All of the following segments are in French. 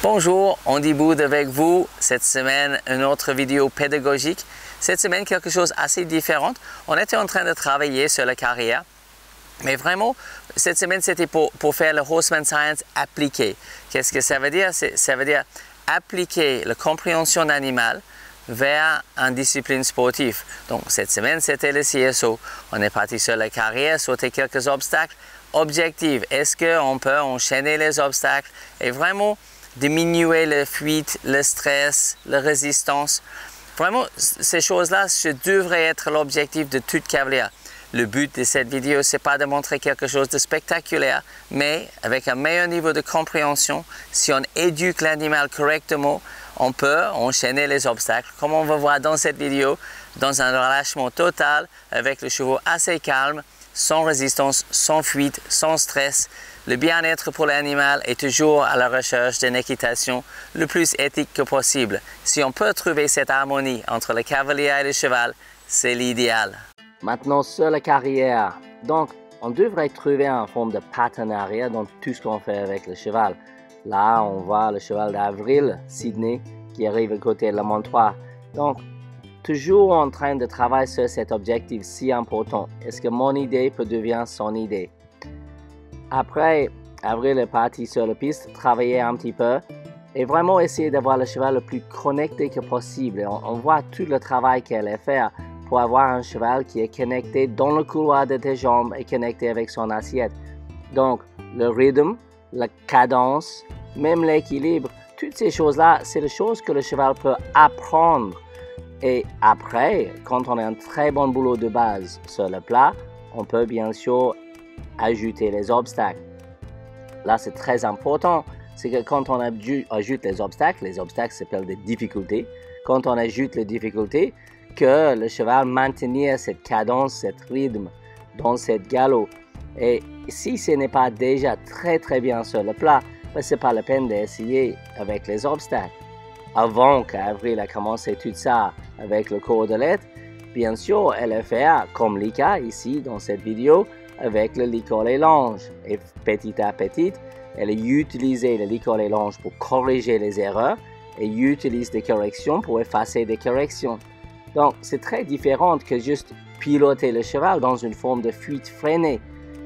Bonjour, Andy Boud avec vous. Cette semaine, une autre vidéo pédagogique. Cette semaine, quelque chose d'assez différent. On était en train de travailler sur la carrière, mais vraiment, cette semaine, c'était pour faire le Horseman Science appliqué. Qu'est-ce que ça veut dire? Ça veut dire appliquer la compréhension animale vers une discipline sportive. Donc, cette semaine, c'était le CSO. On est parti sur la carrière, sauter quelques obstacles. Objectif, est-ce qu'on peut enchaîner les obstacles et vraiment diminuer la fuite, le stress, la résistance. Vraiment, ces choses-là, ce devrait être l'objectif de toute cavalière. Le but de cette vidéo, c'est pas de montrer quelque chose de spectaculaire, mais avec un meilleur niveau de compréhension, si on éduque l'animal correctement, on peut enchaîner les obstacles, comme on va voir dans cette vidéo, dans un relâchement total, avec le chevaux assez calme, sans résistance, sans fuite, sans stress. Le bien-être pour l'animal est toujours à la recherche d'une équitation le plus éthique que possible. Si on peut trouver cette harmonie entre le cavalier et le cheval, c'est l'idéal. Maintenant, sur la carrière, donc on devrait trouver une forme de partenariat dans tout ce qu'on fait avec le cheval. Là, on voit le cheval d'Avril, Sydney, qui arrive à côté de la montoire. Donc, toujours en train de travailler sur cet objectif si important. Est-ce que mon idée peut devenir son idée? Après, Avril est parti sur la piste, travailler un petit peu et vraiment essayer d'avoir le cheval le plus connecté que possible. On voit tout le travail qu'elle a fait pour avoir un cheval qui est connecté dans le couloir de tes jambes et connecté avec son assiette. Donc, le rythme, la cadence, même l'équilibre, toutes ces choses-là, c'est des choses que le cheval peut apprendre. Et après, quand on a un très bon boulot de base sur le plat, on peut bien sûr ajouter les obstacles. Là, c'est très important. C'est que quand on ajoute les obstacles s'appellent des difficultés. Quand on ajoute les difficultés, que le cheval maintienne cette cadence, cet rythme dans cette galop. Et si ce n'est pas déjà très bien sur le plat, ben, ce n'est pas la peine d'essayer avec les obstacles. Avant qu'Avril a commencé tout ça avec le cordelettes, bien sûr, elle a fait comme Lika ici dans cette vidéo avec le licol et longe. Et petit à petit, elle a utilisé le licol et longe pour corriger les erreurs et utilise des corrections pour effacer des corrections. Donc, c'est très différent que juste piloter le cheval dans une forme de fuite freinée.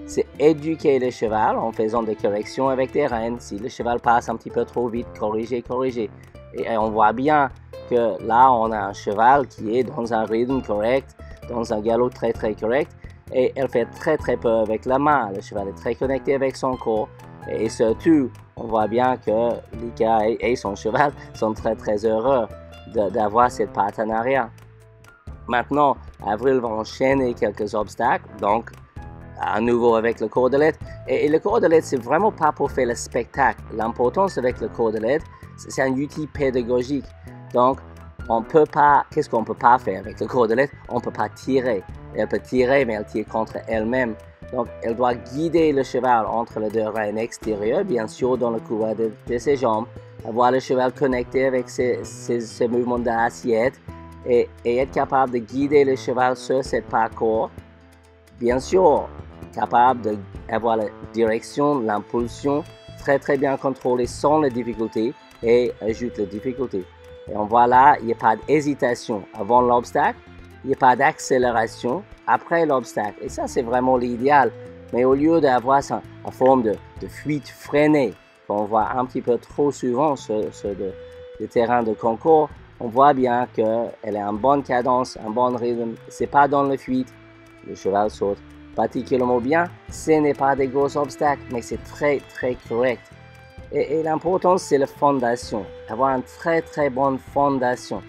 C'est éduquer le cheval en faisant des corrections avec des rênes. Si le cheval passe un petit peu trop vite, corriger. Et on voit bien que là, on a un cheval qui est dans un rythme correct, dans un galop très correct. Et elle fait très peu avec la main. Le cheval est très connecté avec son corps. Et surtout, on voit bien que Lika et son cheval sont très heureux d'avoir ce partenariat. Maintenant, Avril va enchaîner quelques obstacles. Donc, à nouveau avec le cordelette. Et le cordelette, c'est vraiment pas pour faire le spectacle. L'importance avec le cordelette, c'est un outil pédagogique. Donc, on peut pas, qu'est-ce qu'on peut pas faire avec le cordelette? On peut pas tirer. Elle peut tirer, mais elle tire contre elle-même. Donc, elle doit guider le cheval entre les deux rênes extérieures, bien sûr, dans le couloir de ses jambes, avoir le cheval connecté avec ses mouvements d'assiette et être capable de guider le cheval sur ce parcours. Bien sûr, capable d'avoir la direction, l'impulsion, très bien contrôlée sans les difficultés et ajoute les difficultés. Et on voit là, il n'y a pas d'hésitation avant l'obstacle, il n'y a pas d'accélération après l'obstacle. Et ça, c'est vraiment l'idéal. Mais au lieu d'avoir une forme de fuite freinée, qu'on voit un petit peu trop souvent sur le terrain de concours, on voit bien qu'elle a une bonne cadence, un bon rythme. C'est pas dans la fuite. Le cheval saute particulièrement bien. Ce n'est pas des gros obstacles, mais c'est très correct. Et l'important, c'est la fondation. Avoir une très bonne fondation.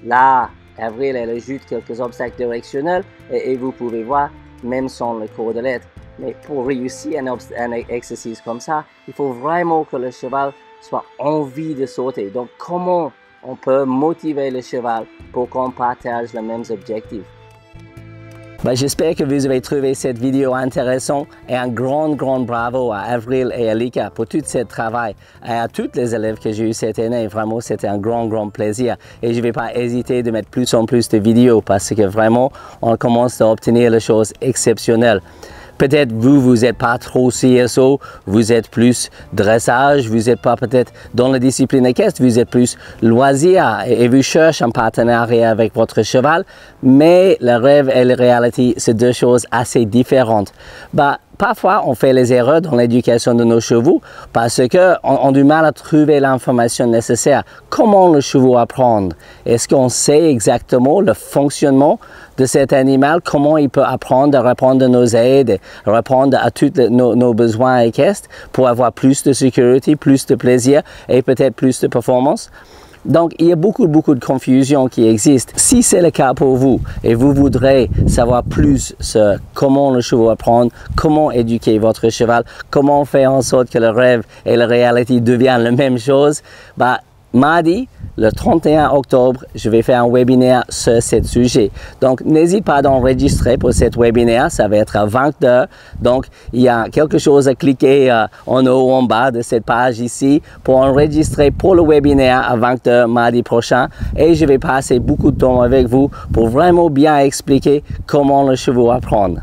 Là, Avril, elle ajoute quelques obstacles directionnels et vous pouvez voir, même sans le cordelette. Mais pour réussir un exercice comme ça, il faut vraiment que le cheval soit envie de sauter. Donc, comment on peut motiver le cheval pour qu'on partage les mêmes objectifs? J'espère que vous avez trouvé cette vidéo intéressante et un grand bravo à Avril et à Lika pour tout ce travail. Et à tous les élèves que j'ai eu cette année, vraiment c'était un grand plaisir. Et je ne vais pas hésiter de mettre plus en plus de vidéos parce que vraiment on commence à obtenir des choses exceptionnelles. peut-être vous n'êtes pas trop CSO, vous êtes plus dressage, vous n'êtes pas peut-être dans la discipline équestre, vous êtes plus loisir et vous cherchez un partenariat avec votre cheval, mais le rêve et la réalité, c'est deux choses assez différentes. Parfois, on fait les erreurs dans l'éducation de nos chevaux parce qu'on a du mal à trouver l'information nécessaire. Comment le cheval apprendre? Est-ce qu'on sait exactement le fonctionnement de cet animal? Comment il peut apprendre à répondre à nos aides, répondre à tous nos besoins équestres pour avoir plus de sécurité, plus de plaisir et peut-être plus de performance? Donc, il y a beaucoup de confusion qui existe. Si c'est le cas pour vous et vous voudrez savoir plus sur comment le cheval apprend, comment éduquer votre cheval, comment faire en sorte que le rêve et la réalité deviennent la même chose, mardi, le 31 octobre, je vais faire un webinaire sur ce sujet. Donc, n'hésite pas d'enregistrer pour cet webinaire. Ça va être à 20h. Donc, il y a quelque chose à cliquer en haut ou en bas de cette page ici pour enregistrer pour le webinaire à 20h mardi prochain. Et je vais passer beaucoup de temps avec vous pour vraiment bien expliquer comment le cheval apprendre.